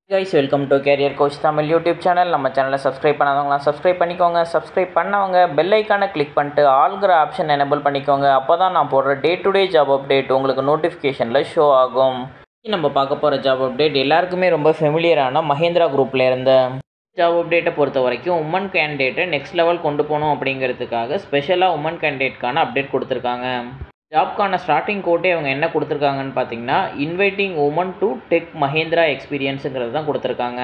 guys, welcome to Career Coach Tamil YouTube channel. நம்ம சேனலை subscribe பண்ணாதவங்களாம் subscribe பண்ணிக்கோங்க. Subscribe பண்ணவங்க பெல் ஐக்கானை கிளிக் பண்ணிட்டு ஆல்கிற ஆப்ஷன் எனேபிள் பண்ணிக்கோங்க. அப்போ தான் நான் போடுற day to day job update உங்களுக்கு நோட்டிஃபிகேஷனில் ஷோ ஆகும். நம்ம பார்க்க போகிற ஜாப் அப்டேட் எல்லாருக்குமே ரொம்ப ஃபெமிலியரான மஹேந்திரா குரூப்பில் இருந்த ஜாப் அப்டேட்டை பொறுத்த வரைக்கும் உமன் கேண்டிடேட்டை நெக்ஸ்ட் லெவல் கொண்டு போகணும் அப்படிங்கிறதுக்காக ஸ்பெஷலாக உமன் கேண்டிடேட்கான அப்டேட் கொடுத்துருக்காங்க. ஜாப்க்கான ஸ்டார்டிங் கோட்டே அவங்க என்ன கொடுத்துருக்காங்கன்னு பார்த்தீங்கன்னா, inviting women to tech Mahindra எக்ஸ்பீரியன்ஸுங்கிறது தான் கொடுத்துருக்காங்க.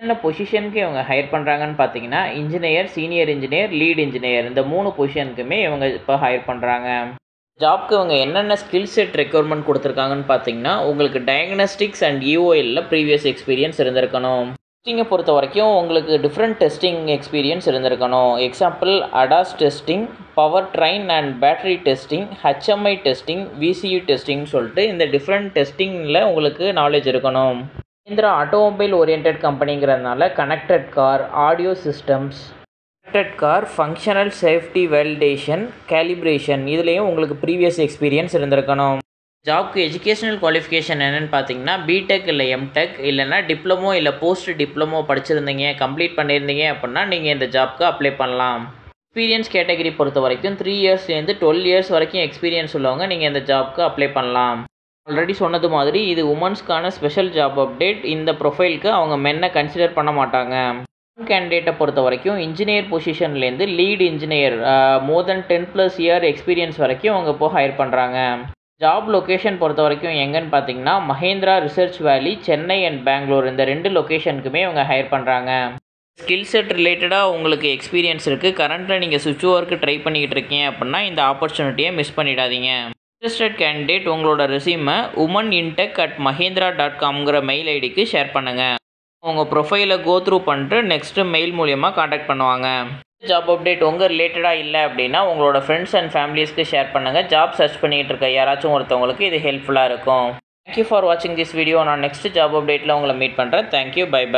என்ன பொசிஷனுக்கு இவங்க ஹையர் பண்ணுறாங்கன்னு பார்த்தீங்கன்னா, engineer, senior engineer, lead engineer இந்த 3 பொசிஷனுக்குமே இவங்க இப்போ ஹையர் பண்ணுறாங்க. ஜாப்க்கு இவங்க என்னென்ன ஸ்கில் செட் ரெக்யர்மெண்ட் கொடுத்துருக்காங்கன்னு பார்த்தீங்கன்னா, உங்களுக்கு டயக்னஸ்டிக்ஸ் அண்ட் யூஓஎல்ல ப்ரீவியஸ் எக்ஸ்பீரியன்ஸ் இருந்திருக்கணும். டெஸ்டிங்கை பொறுத்த வரைக்கும் உங்களுக்கு டிஃப்ரெண்ட் டெஸ்டிங் எக்ஸ்பீரியன்ஸ் இருந்திருக்கணும். Example ADAS testing, power train and battery testing, HMI testing, VCU டெஸ்டிங்னு சொல்லிட்டு இந்த டிஃப்ரெண்ட் டெஸ்டிங்கில் உங்களுக்கு நாலேஜ் இருக்கணும். மஹிந்திரா ஆட்டோமொபைல் ஓரியன்ட் கம்பெனிங்கிறதுனால connected car, audio systems, connected car, functional safety validation, calibration இதுலேயும் உங்களுக்கு ப்ரீவியஸ் எக்ஸ்பீரியன்ஸ் இருந்திருக்கணும். ஜாப்க்கு எஜுகேஷனல் குவாலிஃபிகேஷன் என்னென்னு பார்த்தீங்கன்னா, பிடெக் இல்லை எம்டெக் இல்லைனா டிப்ளமோ இல்லை போஸ்ட் டிப்ளமோ படிச்சிருந்தீங்க, கம்ப்ளீட் பண்ணியிருந்தீங்க அப்படின்னா நீங்கள் இந்த ஜாப்க்கு அப்ளை பண்ணலாம். எக்ஸ்பீரியன்ஸ் கேட்டகரி பொறுத்த வரைக்கும் 3 இயர்ஸ்லேருந்து 12 இயர்ஸ் வரைக்கும் எக்ஸ்பீரியன்ஸ் உள்ளவங்க நீங்கள் இந்த ஜாப்க்கு அப்ளை பண்ணலாம். ஆல்ரெடி சொன்னது மாதிரி இது உமன்ஸ்க்கான ஸ்பெஷல் ஜாப் அப்டேட். இந்த ப்ரொஃபைலுக்கு அவங்க மென்னை கன்சிடர் பண்ண மாட்டாங்க. கேண்டிடேட்டை பொறுத்த வரைக்கும் இன்ஜினியர் பொசிஷன்லேருந்து லீட் இன்ஜினியர் மோர் தென் 10+ இயர் எக்ஸ்பீரியன்ஸ் வரைக்கும் அவங்க இப்போ ஹையர் பண்ணுறாங்க. ஜாப் லொக்கேஷன் பொறுத்த வரைக்கும் எங்கன்னு பார்த்தீங்கன்னா, மஹேந்திரா ரிசர்ச் வேலி, சென்னை அண்ட் பெங்களூர் இந்த 2 லொக்கேஷனுக்குமே அவங்க ஹையர் பண்ணுறாங்க. ஸ்கில் செட் ரிலேட்டடாக உங்களுக்கு எக்ஸ்பீரியன்ஸ் இருக்குது, கரண்ட்டில் நீங்கள் சுவிட்ச் ஓவருக்கு ட்ரை பண்ணிக்கிட்டு இருக்கீங்க அப்படின்னா இந்த ஆப்பர்ச்சுனிட்டியை மிஸ் பண்ணிடாதீங்க. இன்ட்ரெஸ்டட் கேண்டிடேட் உங்களோட ரெஸ்யூமை womeninTech@mahindra.com மெயில் ஐடிக்கு ஷேர் பண்ணுங்கள். உங்கள் ப்ரொஃபைலை கோத்ரூ பண்ணிட்டு நெக்ஸ்ட்டு மெயில் மூலியமாக காண்டாக்ட் பண்ணுவாங்க. ஜாப் அப்டேட் உங்கள் ரிலேட்டடாக இல்லை அப்படின்னா உங்களோட ஃப்ரெண்ட்ஸ் அண்ட் ஃபேமிலிஸ்க்கு ஷேர் பண்ணுங்கள். ஜாப் சர்ச் பண்ணிகிட்டு இருக்க யாராச்சும் ஒருத்தவங்களுக்கு இது ஹெல்ப்ஃபுல்லாக இருக்கும். தேங்க்யூ ஃபார் வாட்சிங் திஸ் வீடியோ. நான் நெக்ஸ்ட் ஜாப் அப்டேட்டில் உங்களை மீட் பண்ணுறேன். Thank you, bye by.